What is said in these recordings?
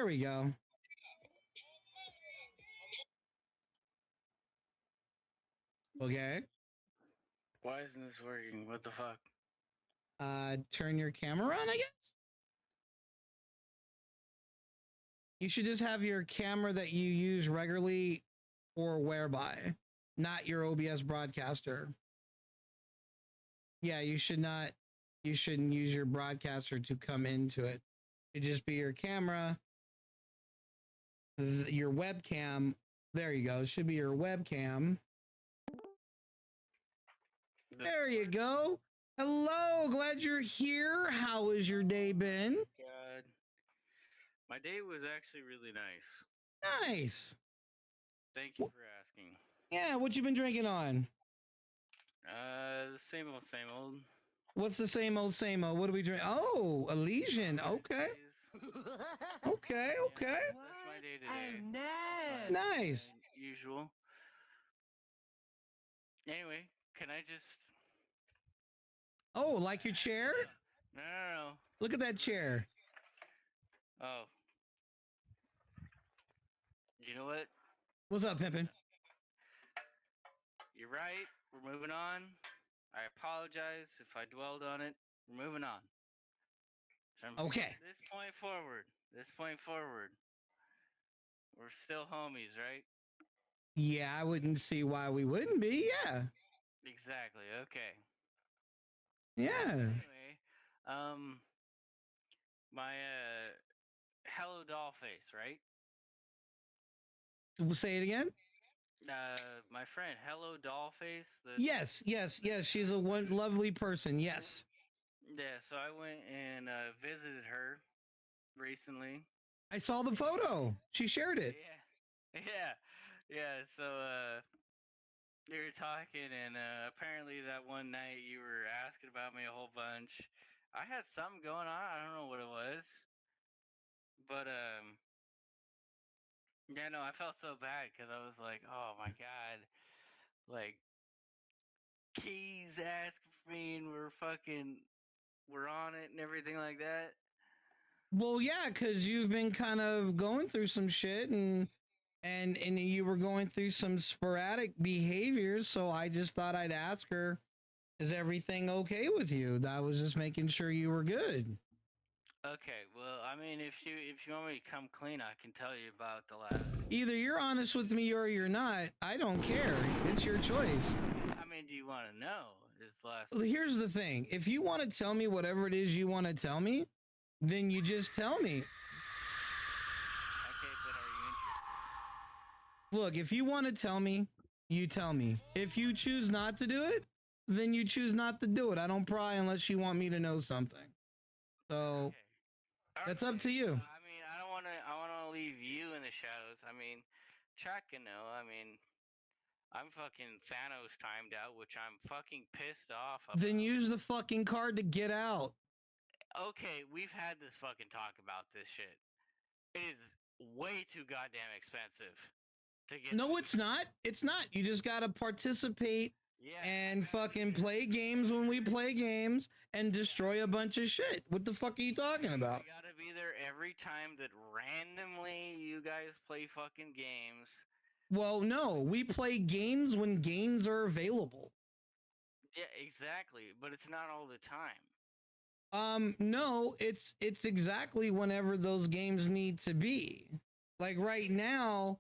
we go. Okay. Why isn't this working? What the fuck? Turn your camera on, I guess. You should just have your camera that you use regularly or whereby, not your OBS broadcaster. Yeah, you should not. You shouldn't use your broadcaster to come into it. It just be your camera, your webcam. There you go. It should be your webcam. There you go. Hello, glad you're here. How has your day been? God. My day was actually really nice. Nice. Thank you for asking. Yeah, what you been drinking on? The same old, same old. What's the same old, same old? What do we drink? Oh, Elysian. Okay. Okay, okay. That's my day today. Nice. Usual. Anyway, can I just... Oh, like your chair? No. Look at that chair. Oh. You know what? What's up, Pimpin'? You're right. We're moving on. I apologize if I dwelled on it. We're moving on. Okay. This point forward, we're still homies, right? Yeah, I wouldn't see why we wouldn't be. Yeah. Exactly. Okay. Yeah. Anyway, my Hello Dollface, right? We'll say it again. My friend Hello Dollface. Yes. She's a one lovely person. Yes. Yeah. So I went and visited her recently. I saw the photo. She shared it. Yeah. So we were talking, and apparently that one night you were asking about me a whole bunch. I had something going on. I don't know what it was, but yeah, no, I felt so bad because I was like, oh my god, like Keys asking for me, and we're on it and everything like that. Well, yeah, because you've been kind of going through some shit and you were going through some sporadic behaviors, so I just thought I'd ask her, is everything okay with you? I was just making sure you were good. Okay, well, I mean, if you want me to come clean, I can tell you about the last. Either you're honest with me or you're not. I don't care. It's your choice. I mean, do you want to know? Is the last? Here's the thing. If you want to tell me whatever it is you want to tell me, then you just tell me. Okay, but are you interested? Look, if you want to tell me, you tell me. If you choose not to do it, then you choose not to do it. I don't pry unless you want me to know something. So that's up to you. I mean, I don't want to. I want to leave you in the shadows. I mean, Chuck can know. I mean, I'm fucking Thanos timed out, which I'm fucking pissed off about. Then use the fucking card to get out. Okay, we've had this fucking talk about this shit. It is way too goddamn expensive to get. No, it's not. It's not. You just gotta participate and fucking play games when we play games and destroy a bunch of shit. What the fuck are you talking about? I gotta be there every time that randomly you guys play fucking games. Well, no, we play games when games are available. Yeah, exactly, but it's not all the time. No, it's exactly whenever those games need to be. Like right now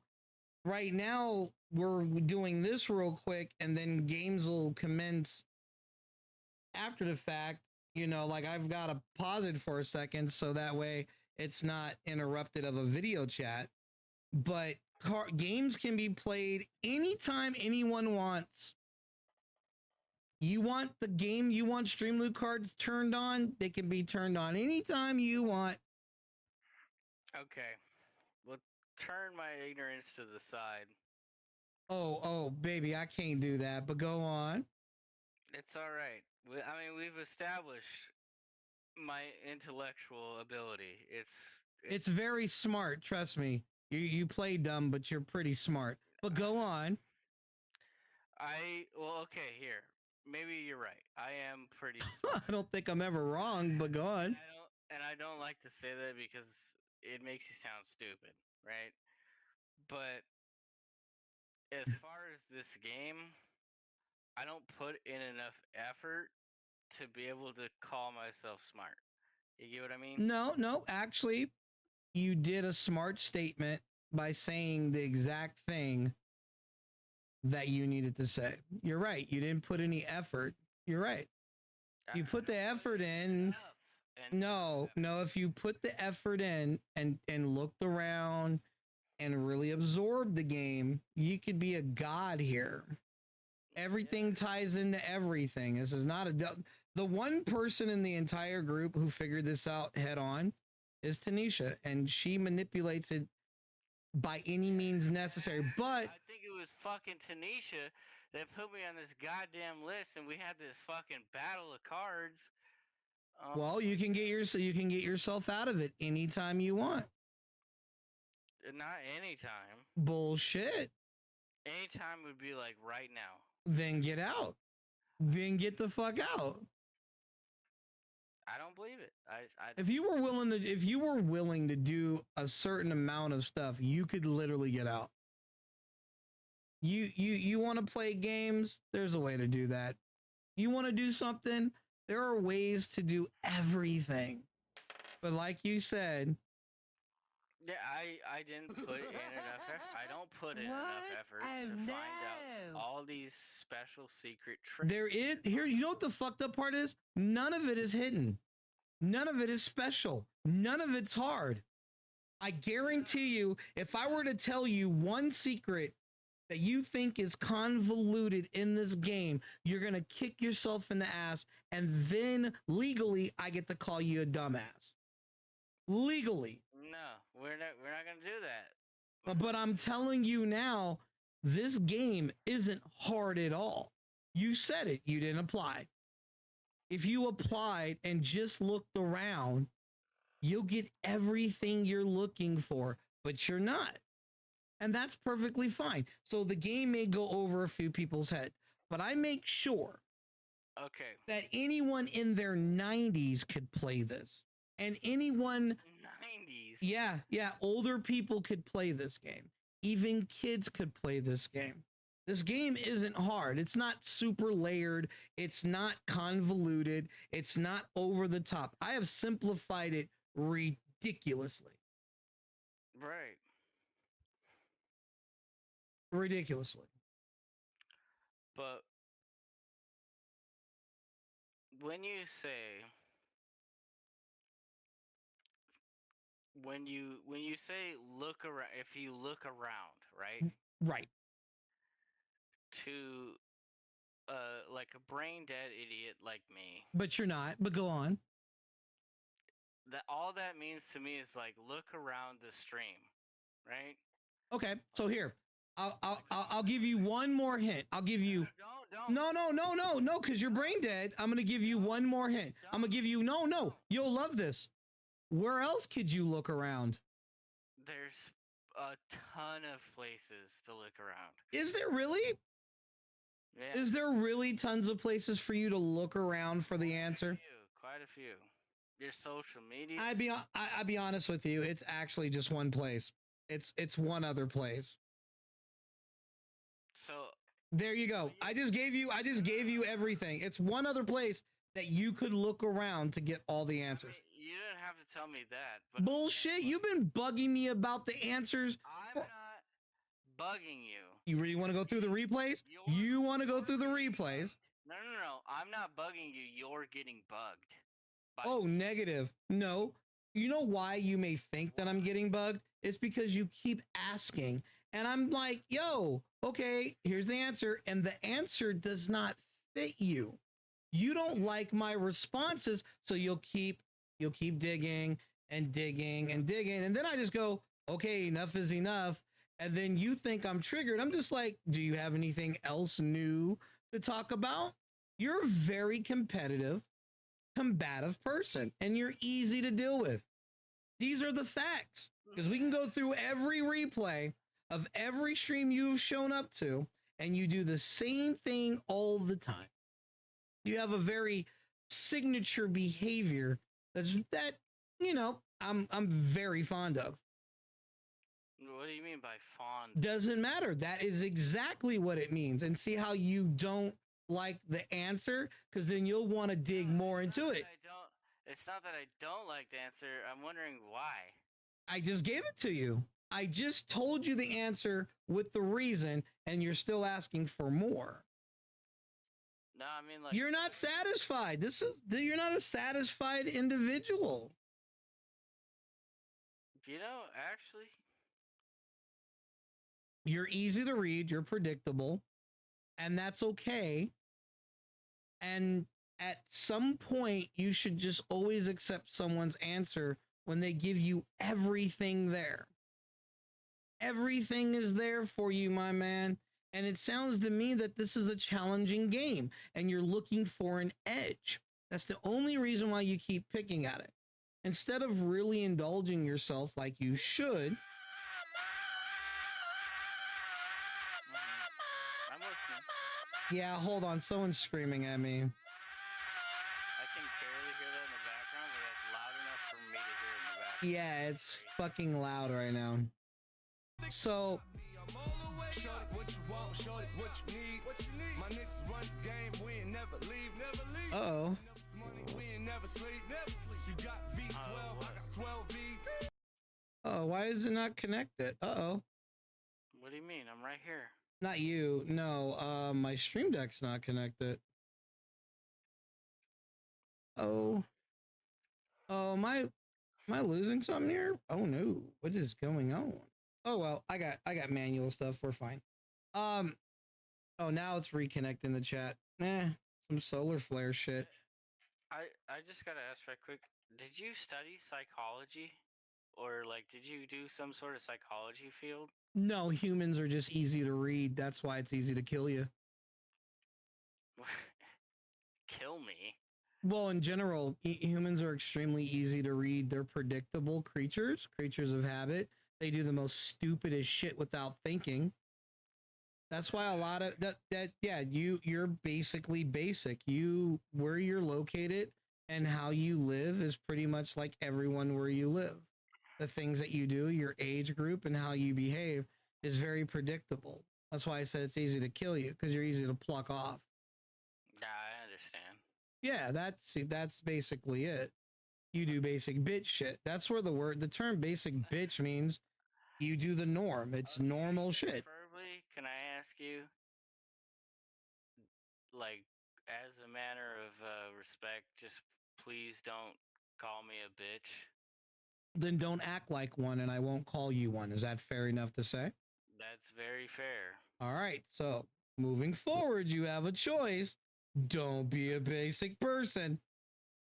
we're doing this real quick and then games will commence after the fact. You know, like I've got to pause it for a second so that way it's not interrupted of a video chat. But games can be played anytime anyone wants. You want the game, you want Streamloot cards turned on, they can be turned on anytime you want. Okay. Well, turn my ignorance to the side. Oh, baby, I can't do that, but go on. It's all right. I mean, we've established my intellectual ability. It's very smart, trust me. You play dumb, but you're pretty smart. But go on. Well, okay, here. Maybe you're right. I am pretty I don't think I'm ever wrong, but go on. And I don't like to say that because it makes you sound stupid, right? But as far as this game, I don't put in enough effort to be able to call myself smart. You get what I mean? No, actually, you did a smart statement by saying the exact thing that you needed to say. You're right. You didn't put any effort. You're right. You put the effort in. No, if you put the effort in and looked around and really absorbed the game, you could be a god here. Everything ties into everything. This is not the one person in the entire group who figured this out head on is Tanisha, and she manipulates it by any means necessary. But I think it was fucking Tanisha that put me on this goddamn list, and we had this fucking battle of cards. Well, you can get yourself out of it anytime you want. Not anytime. Bullshit. Anytime would be like right now. Then get out. Then get the fuck out. I don't believe it. If you were willing to do a certain amount of stuff, you could literally get out. You want to play games? There's a way to do that. You want to do something? There are ways to do everything. But like you said, yeah, I didn't put in enough effort. I don't put in enough effort to find out all these special secret tricks. There is here. You know what the fucked up part is? None of it is hidden. None of it is special. None of it's hard. I guarantee you, if I were to tell you one secret that you think is convoluted in this game, you're going to kick yourself in the ass, and then legally I get to call you a dumbass. Legally. No, we're not going to do that. But I'm telling you now, this game isn't hard at all. You said it, you didn't apply. If you applied and just looked around, you'll get everything you're looking for, but you're not. And that's perfectly fine. So the game may go over a few people's head, but I make sure that anyone in their 90s could play this. And anyone 90s. Yeah, older people could play this game. Even kids could play this game. This game isn't hard. It's not super layered. It's not convoluted. It's not over the top. I have simplified it ridiculously. Right. Ridiculously. But when you say look around, if you look around, right? Right. To like a brain dead idiot like me. But you're not. But go on. That all that means to me is like look around the stream, right? Okay. So here, I'll give you one more hint. I'll give you. Don't. No, because you're brain dead. I'm gonna give you one more hint. I'm gonna give you no. You'll love this. Where else could you look around? There's a ton of places to look around. Is there really? Yeah. Is there really tons of places for you to look around for the answer? Quite a few. Your social media. I'd be honest with you. It's actually just one place. It's one other place. So there you go. I just gave you everything. It's one other place that you could look around to get all the answers. I mean, you didn't have to tell me that. But bullshit. You've been bugging me about the answers. I'm not bugging you. You really want to go through the replays? You want to go through the replays? No. I'm not bugging you. You're getting bugged. Oh, negative. No. You know why you may think that I'm getting bugged? It's because you keep asking. And I'm like, yo, okay, here's the answer. And the answer does not fit you. You don't like my responses, so you'll keep digging and digging and digging. And then I just go, okay, enough is enough. And then you think I'm triggered. I'm just like, do you have anything else new to talk about? You're a very combative person, and you're easy to deal with. These are the facts, because we can go through every replay of every stream you've shown up to, and you do the same thing all the time. You have a very signature behavior that I'm very fond of. What do you mean by fond? Doesn't matter. That is exactly what it means. And see how you don't like the answer, because then you'll want to dig more into it. It's not that I don't like the answer. I'm wondering why. I just gave it to you. I just told you the answer with the reason, and you're still asking for more. No, I mean like You're not satisfied. You're not a satisfied individual. Actually, You're easy to read, you're predictable, and that's okay. And at some point, you should just always accept someone's answer when they give you everything there. Everything is there for you, my man. And it sounds to me that this is a challenging game and you're looking for an edge. That's the only reason why you keep picking at it. Instead of really indulging yourself like you should. I'm listening. Yeah, hold on. Someone's screaming at me. I can barely hear that in the background, but that's loud enough for me to hear it in the background. Yeah, it's fucking loud right now. So uh-oh. Oh, why is it not connected? Uh-oh. What do you mean? I'm right here. Not you. No, my stream deck's not connected. Oh. Oh, am I losing something here? Oh no. What is going on? Oh well, I got manual stuff. We're fine. Oh, now it's reconnecting the chat. Some solar flare shit. I just gotta ask right quick. Did you study psychology? Or like did you do some sort of psychology field? No, humans are just easy to read. That's why it's easy to kill you. Kill me? Well, in general, humans are extremely easy to read. They're predictable creatures of habit. They do the most stupidest shit without thinking. That's why a lot of that yeah, you're basically basic. Where you're located and how you live is pretty much like everyone where you live. The things that you do, your age group and how you behave is very predictable. That's why I said it's easy to kill you, because you're easy to pluck off. Yeah, I understand. Yeah, that's basically it. You do basic bitch shit. That's where the term basic bitch means you do the norm. It's normal shit. Preferably, can I ask you, like, as a manner of respect, just please don't call me a bitch? Then don't act like one and I won't call you one. Is that fair enough to say? That's very fair. All right. So moving forward, you have a choice. Don't be a basic person.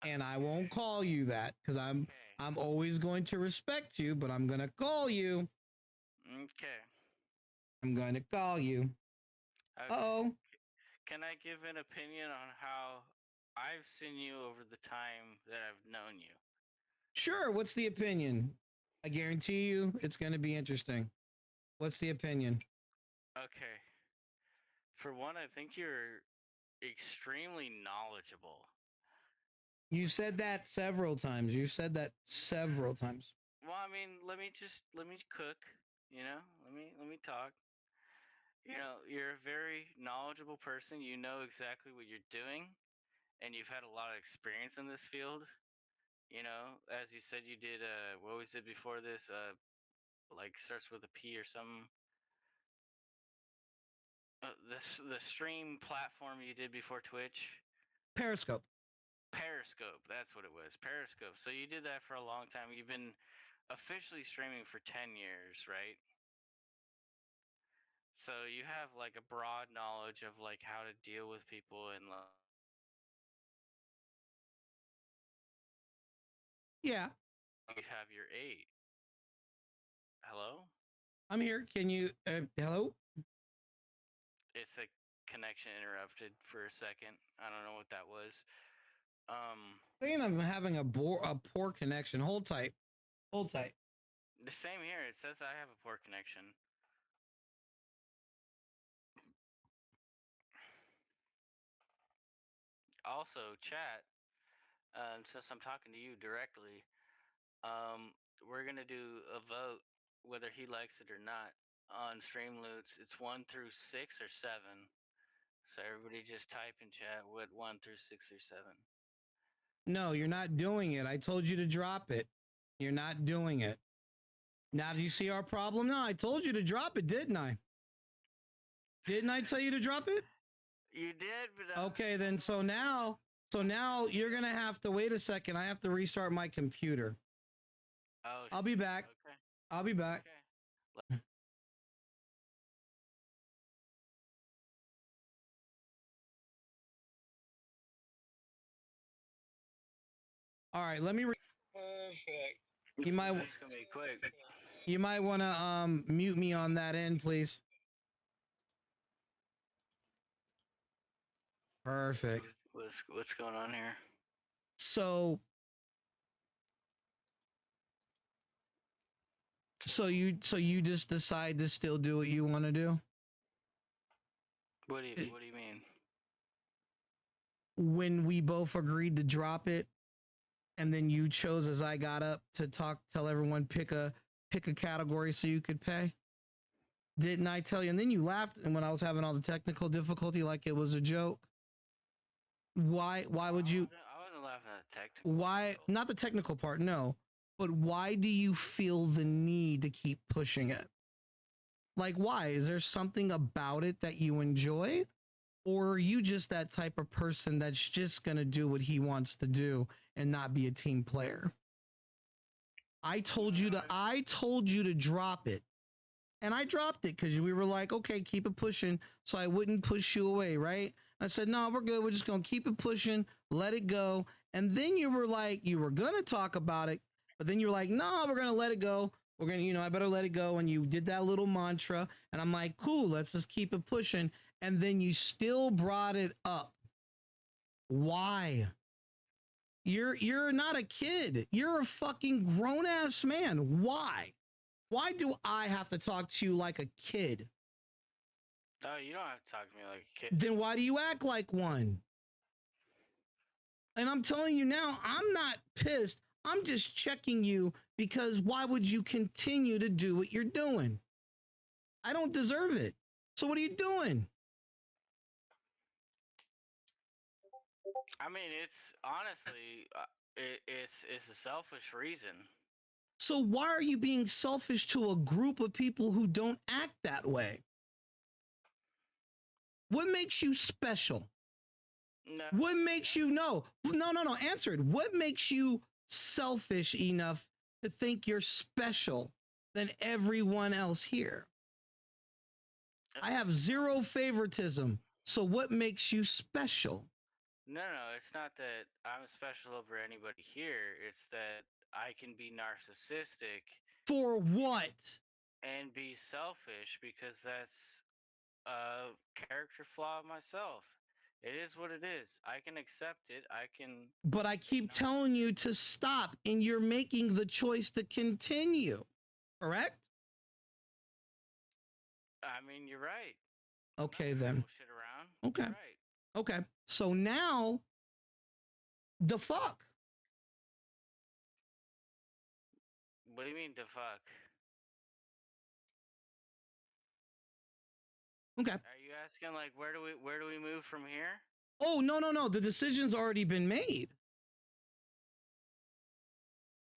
And I won't call you that, because I'm always going to respect you, but I'm gonna call you. Okay. I'm going to call you. Okay. Uh-oh. Can I give an opinion on how I've seen you over the time that I've known you? Sure. What's the opinion? I guarantee you it's going to be interesting. What's the opinion? Okay. For one, I think you're extremely knowledgeable. You said that several times. You said that several times. Well, I mean, let me cook, let me talk. You're a very knowledgeable person. You know exactly what you're doing, and you've had a lot of experience in this field. As you said, you did what was it before this? Like starts with a P or something. The stream platform you did before Twitch. Periscope. Periscope, that's what it was. Periscope. So you did that for a long time. You've been officially streaming for 10 years, right? So you have like a broad knowledge of like how to deal with people and like Yeah. you have your 8. Hello? I'm here. Can you hello? It's a connection interrupted for a second. I don't know what that was. I think I'm having a poor connection. Hold tight. Hold tight. The same here. It says I have a poor connection. Also, chat, since I'm talking to you directly, we're gonna do a vote whether he likes it or not on Streamloots. It's 1 through 6 or 7. So everybody just type in chat what 1 through 6 or 7. No, you're not doing it. I told you to drop it. You're not doing it. Now, do you see our problem? No, I told you to drop it, didn't I? Didn't I tell you to drop it? You did, but okay, then so now you're gonna have to wait a second. I have to restart my computer. Oh, I'll be back. Okay. I'll be back. Okay. All right, let me. Perfect. You might. That's gonna be quick. You might want to mute me on that end, please. Perfect. What's going on here? So you just decide to still do what you want to do? What do you mean? When we both agreed to drop it, and then you chose as I got up to tell everyone pick a category so you could pay. Didn't I tell you? And then you laughed, and when I was having all the technical difficulty, like it was a joke. Why would you? I wasn't laughing at the technical. Why not the technical part? No, but why do you feel the need to keep pushing it? Like, why? Is there something about it that you enjoy? Or are you just that type of person that's just going to do what he wants to do and not be a team player? I told you to drop it. And I dropped it because we were like, okay, keep it pushing so I wouldn't push you away, right? I said, no, we're good. We're just going to keep it pushing, let it go. And then you were like, you were going to talk about it, but then you were like, no, we're going to let it go. We're going to, I better let it go. And you did that little mantra. And I'm like, cool, let's just keep it pushing. And then you brought it up. Why? You're not a kid. You're a fucking grown ass man. Why? Why do I have to talk to you like a kid? No, you don't have to talk to me like a kid. Then why do you act like one? And I'm telling you now, I'm not pissed. I'm just checking you because why would you continue to do what you're doing? I don't deserve it. So what are you doing? I mean, it's honestly, it's a selfish reason. So why are you being selfish to a group of people who don't act that way? What makes you special? No. What makes you no, answer it. What makes you selfish enough to think you're special than everyone else here? I have zero favoritism. So what makes you special? No, it's not that I'm special over anybody here. It's that I can be narcissistic. For what? And be selfish because that's a character flaw of myself. It is what it is. I can accept it. I can. But I keep telling you to stop, and you're making the choice to continue. Correct? I mean, you're right. Okay, then. Shit around. Okay. Right. Okay. So now, the fuck? What do you mean, the fuck? Okay. Are you asking like where do we move from here? Oh, no. The decision's already been made.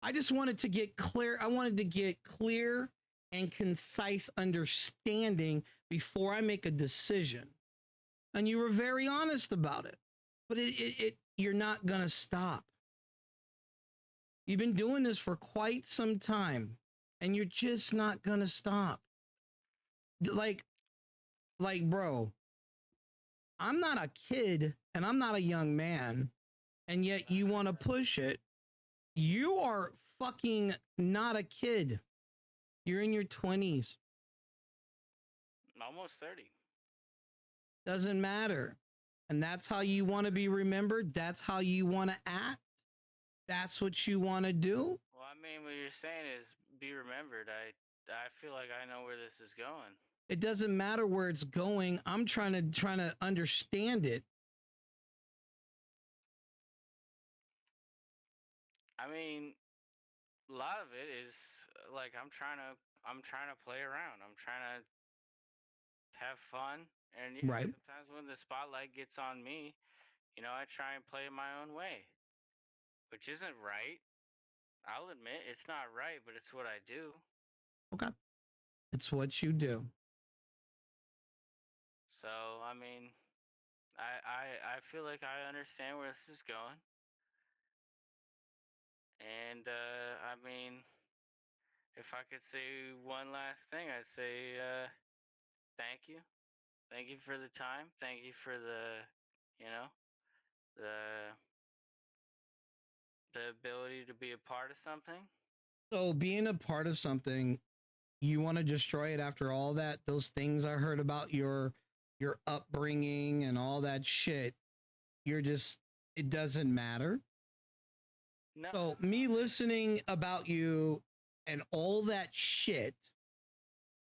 I just wanted to get clear. I wanted to get clear and concise understanding before I make a decision. And you were very honest about it. But you're not going to stop. You've been doing this for quite some time, and you're just not going to stop. Like, bro, I'm not a kid and I'm not a young man, and yet you want to push it. You are fucking not a kid. You're in your 20s. Almost 30. Doesn't matter. And that's how you want to be remembered. That's how you want to act. That's what you want to do. Well, I mean, what you're saying is be remembered. I feel like I know where this is going. It doesn't matter where it's going. I'm trying to understand it. I mean, a lot of it is like I'm trying to play around. I'm trying to have fun. And yeah, Right. sometimes when the spotlight gets on me, I try and play my own way, which isn't right. I'll admit it's not right, but it's what I do. Okay. It's what you do. So, I mean, I feel like I understand where this is going. And I mean, if I could say one last thing, I'd say thank you. Thank you for the time. Thank you for you know, the the ability to be a part of something. So being a part of something, you want to destroy it after all that, those things I heard about your upbringing and all that shit. You're just, it doesn't matter. No, So it's me not that. listening about you and all that shit,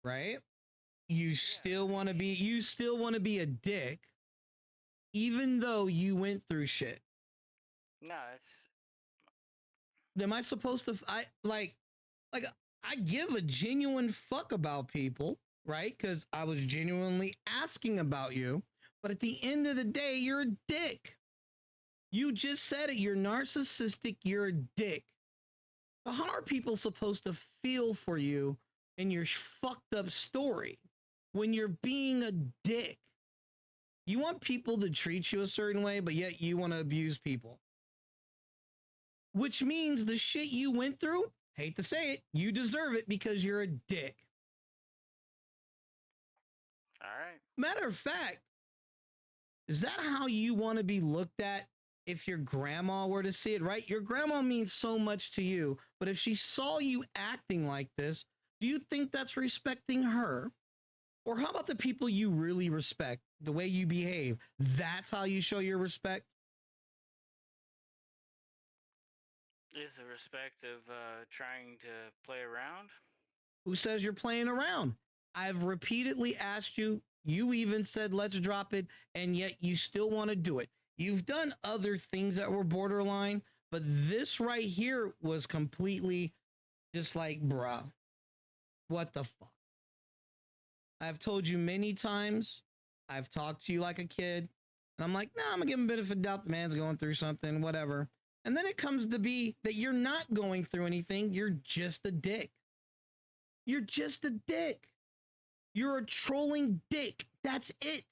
right? Yeah, I mean, You still want to be a dick even though you went through shit. no, it's Am I supposed to like I give a genuine fuck about people, right? Cuz I was genuinely asking about you, but at the end of the day, you're a dick. You just said it, you're narcissistic, you're a dick. So how are people supposed to feel for you in your fucked up story when you're being a dick? You want people to treat you a certain way, but yet you want to abuse people. Which means the shit you went through, hate to say it, you deserve it because you're a dick. all right. Matter of fact, is that how you want to be looked at if your grandma were to see it, right? Your grandma means so much to you, but if she saw you acting like this, do you think that's respecting her? Or how about the people you really respect, the way you behave? That's how you show your respect? Is the respect of trying to play around? Who says you're playing around? I've repeatedly asked you. You even said, let's drop it. And yet you still want to do it. You've done other things that were borderline, but this right here was completely just like, bruh, what the fuck? I've told you many times. I've talked to you like a kid. And I'm like, nah, I'm going to give him a benefit of doubt. The man's going through something, whatever. And then it comes to be that you're not going through anything. You're just a dick. You're just a dick. You're a trolling dick. That's it.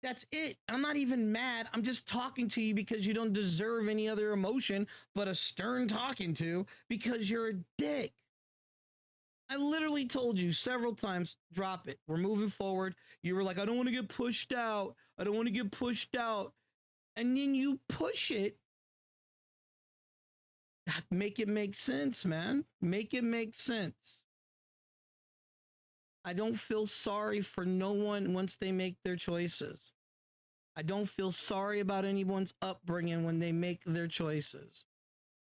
That's it. I'm not even mad. I'm just talking to you because you don't deserve any other emotion but a stern talking to because you're a dick. I literally told you several times, drop it. We're moving forward. You were like, I don't want to get pushed out. I don't want to get pushed out. And then you push it. Make it make sense, man. Make it make sense. I don't feel sorry for no one once they make their choices. I don't feel sorry about anyone's upbringing when they make their choices,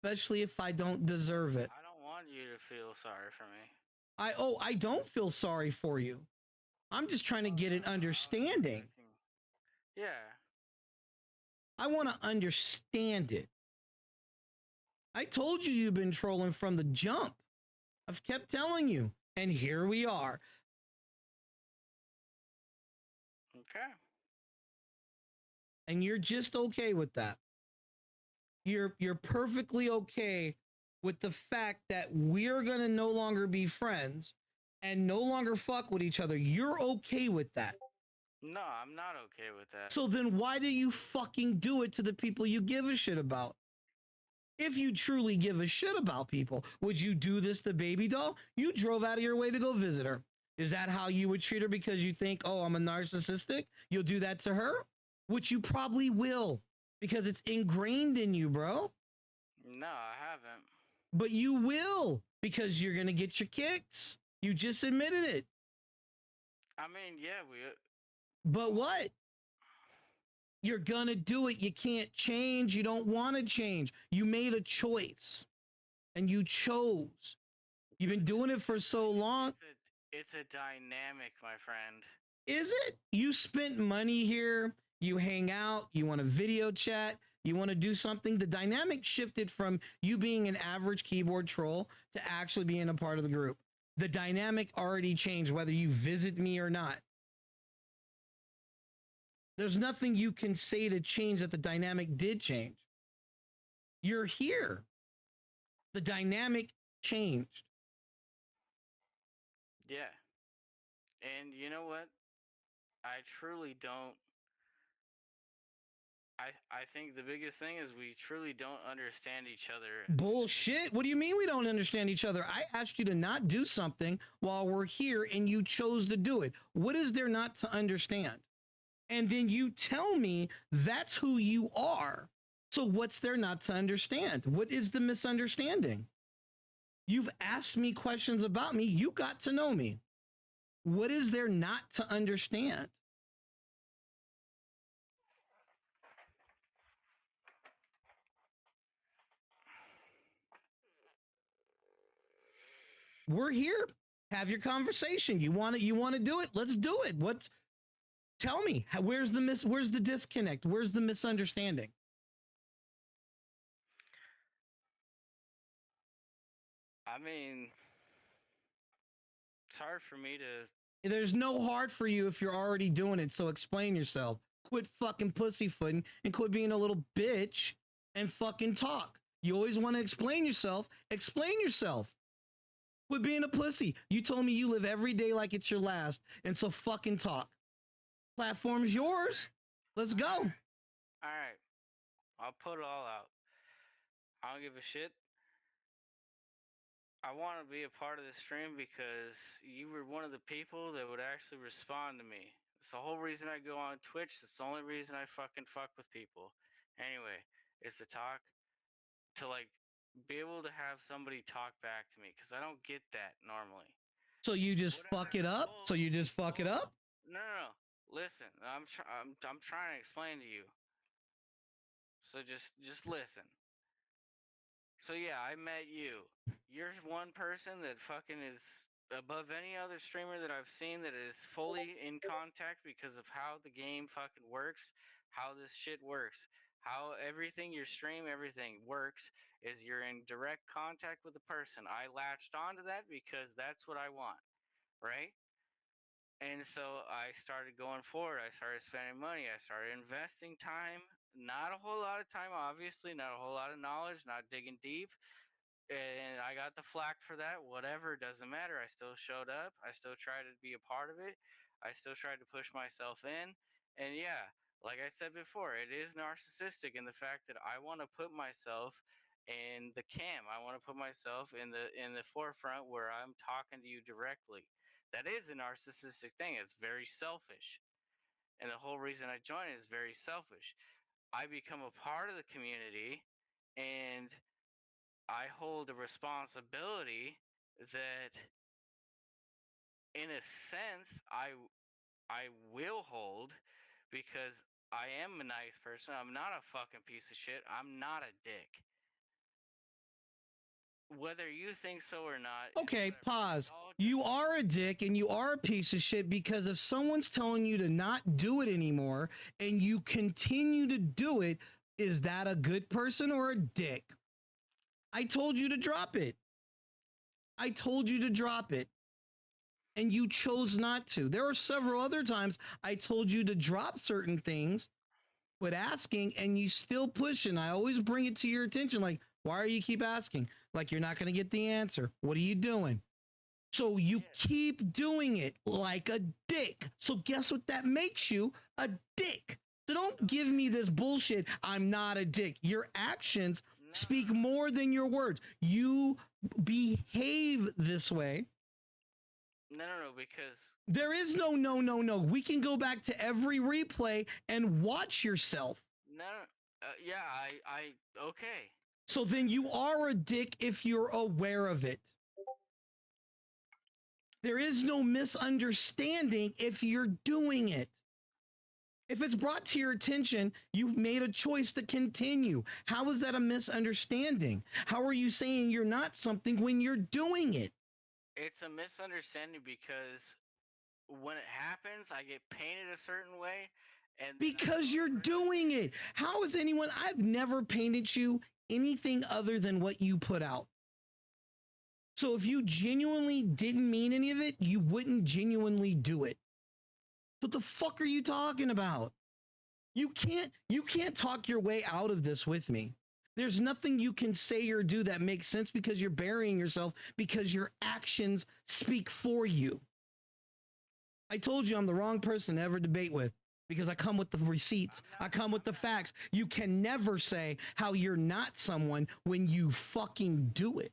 especially if I don't deserve it. I don't want you to feel sorry for me. I don't feel sorry for you. I'm just trying to Oh get no, an I wasn't understanding. expecting. Yeah. I want to understand it. I told you you've been trolling from the jump. I've kept telling you, and here we are. Okay. And you're just okay with that. You're perfectly okay with the fact that we're going to no longer be friends and no longer fuck with each other. You're okay with that. No, I'm not okay with that. So then why do you fucking do it to the people you give a shit about? If you truly give a shit about people, would you do this to Baby Doll? You drove out of your way to go visit her. Is that how you would treat her because you think, oh, I'm a narcissistic? You'll do that to her? Which you probably will because it's ingrained in you, bro. No, I haven't. But you will because you're going to get your kicks. You just admitted it. I mean, yeah, we. But what? You're going to do it. You can't change. You don't want to change. You made a choice and you chose. You've been doing it for so long. It's a dynamic, my friend. Is it? You spent money here. You hang out. You want to video chat. You want to do something? The dynamic shifted from you being an average keyboard troll to actually being a part of the group. The dynamic already changed whether you visit me or not. There's nothing you can say to change that. The dynamic did change. You're here. The dynamic changed. Yeah. And you know what? I truly don't. I think the biggest thing is we truly don't understand each other. Bullshit. What do you mean we don't understand each other? I asked you to not do something while we're here and you chose to do it. What is there not to understand? And then you tell me that's who you are. So what's there not to understand? What is the misunderstanding? You've asked me questions about me. You got to know me. What is there not to understand? We're here. Have your conversation. You want to do it? Let's do it. What? Tell me. Where's the disconnect? Where's the misunderstanding? I mean, it's hard for me to. There's no hard for you if you're already doing it. So explain yourself. Quit fucking pussyfooting and quit being a little bitch and fucking talk. You always want to explain yourself. Explain yourself. Quit being a pussy. You told me you live every day like it's your last, and so fucking talk. Platform's yours. Let's go. All right. I'll put it all out. I don't give a shit. I want to be a part of the stream because you were one of the people that would actually respond to me. It's the whole reason I go on Twitch. It's the only reason I fucking fuck with people. Anyway, it's to talk, to like be able to have somebody talk back to me because I don't get that normally. So you just fuck it up? So you just fuck it up? No. Listen, I'm trying to explain to you. So just listen. So yeah, I met you. You're one person that fucking is above any other streamer that I've seen that is fully in contact because of how the game fucking works, how this shit works, how everything your stream, everything works is you're in direct contact with the person. I latched onto that because that's what I want, right? And so I started going forward. I started spending money. I started investing time. Not a whole lot of time, obviously, not a whole lot of knowledge, not digging deep. And I got the flack for that. Whatever, doesn't matter. I still showed up. I still tried to be a part of it. I still tried to push myself in. And yeah, like I said before, it is narcissistic in the fact that I want to put myself in the cam. I want to put myself in the forefront where I'm talking to you directly. That is a narcissistic thing. It's very selfish. And the whole reason I joined is very selfish. I become a part of the community and I hold a responsibility that, in a sense, I will hold because I am a nice person. I'm not a fucking piece of shit. I'm not a dick. Whether you think so or not. Okay, pause. You are a dick and you are a piece of shit because if someone's telling you to not do it anymore and you continue to do it, is that a good person or a dick? I told you to drop it. I told you to drop it. And you chose not to. There are several other times I told you to drop certain things, quit asking, and you still pushing. I always bring it to your attention. Like, why are you keep asking? Like, you're not going to get the answer. What are you doing? So you keep doing it like a dick. So guess what that makes you? A dick. So don't give me this bullshit. I'm not a dick. Your actions speak more than your words. You behave this way. No, because there is no. We can go back to every replay and watch yourself. No, yeah, I okay. So then you are a dick if you're aware of it. There is no misunderstanding if you're doing it. If it's brought to your attention, you've made a choice to continue. How is that a misunderstanding? How are you saying you're not something when you're doing it? It's a misunderstanding because when it happens, I get painted a certain way, And because you're doing it. How is anyone? I've never painted you anything other than what you put out. So if you genuinely didn't mean any of it, you wouldn't genuinely do it. What the fuck are you talking about? You can't talk your way out of this with me. There's nothing you can say or do that makes sense because you're burying yourself because your actions speak for you. I told you I'm the wrong person to ever debate with because I come with the receipts. I come with the facts. You can never say how you're not someone when you fucking do it.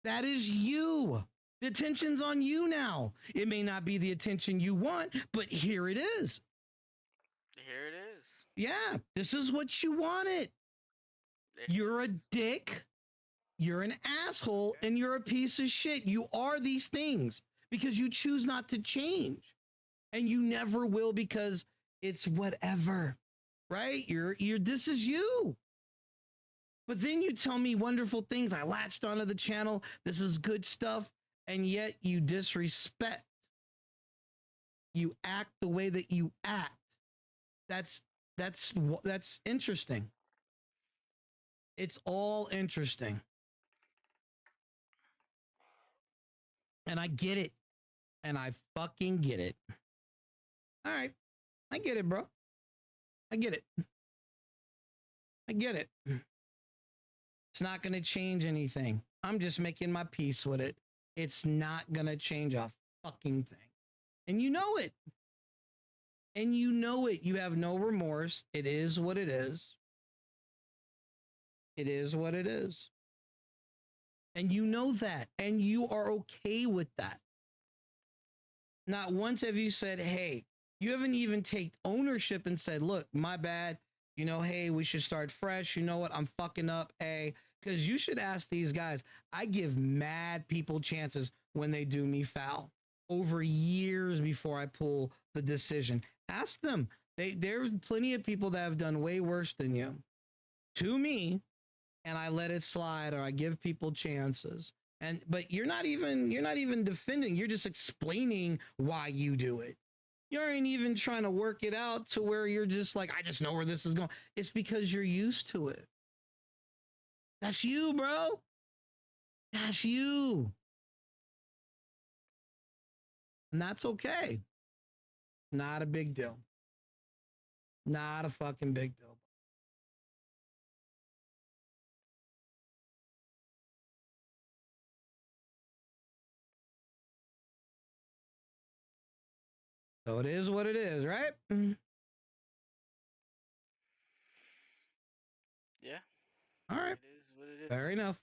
That is you. The attention's on you now. It may not be the attention you want, but here it is. Here it is. Yeah, this is what you wanted. You're a dick. You're an asshole, and you're a piece of shit. You are these things because you choose not to change. And you never will because it's whatever, right? You're this is you. But then you tell me wonderful things. I latched onto the channel. This is good stuff. And yet you disrespect. You act the way that you act. That's interesting. It's all interesting. And I get it. And I fucking get it. All right. I get it, bro. I get it. I get it. It's not going to change anything. I'm just making my peace with it. It's not going to change a fucking thing. And you know it. And you know it. You have no remorse. It is what it is. It is what it is. And you know that. And you are okay with that. Not once have you said, hey, you haven't even taken ownership and said, look, my bad. You know, hey, we should start fresh. You know what? I'm fucking up. Hey, because you should ask these guys. I give mad people chances when they do me foul over years before I pull the decision. Ask them. There's plenty of people that have done way worse than you to me, and I let it slide or I give people chances. But you're not even defending. You're just explaining why you do it. You aren't even trying to work it out to where you're just like, I just know where this is going. It's because you're used to it. That's you, bro. That's you. And that's okay. Not a big deal. Not a fucking big deal. So it is what it is, right? Yeah. All right. It is what it is. Fair enough.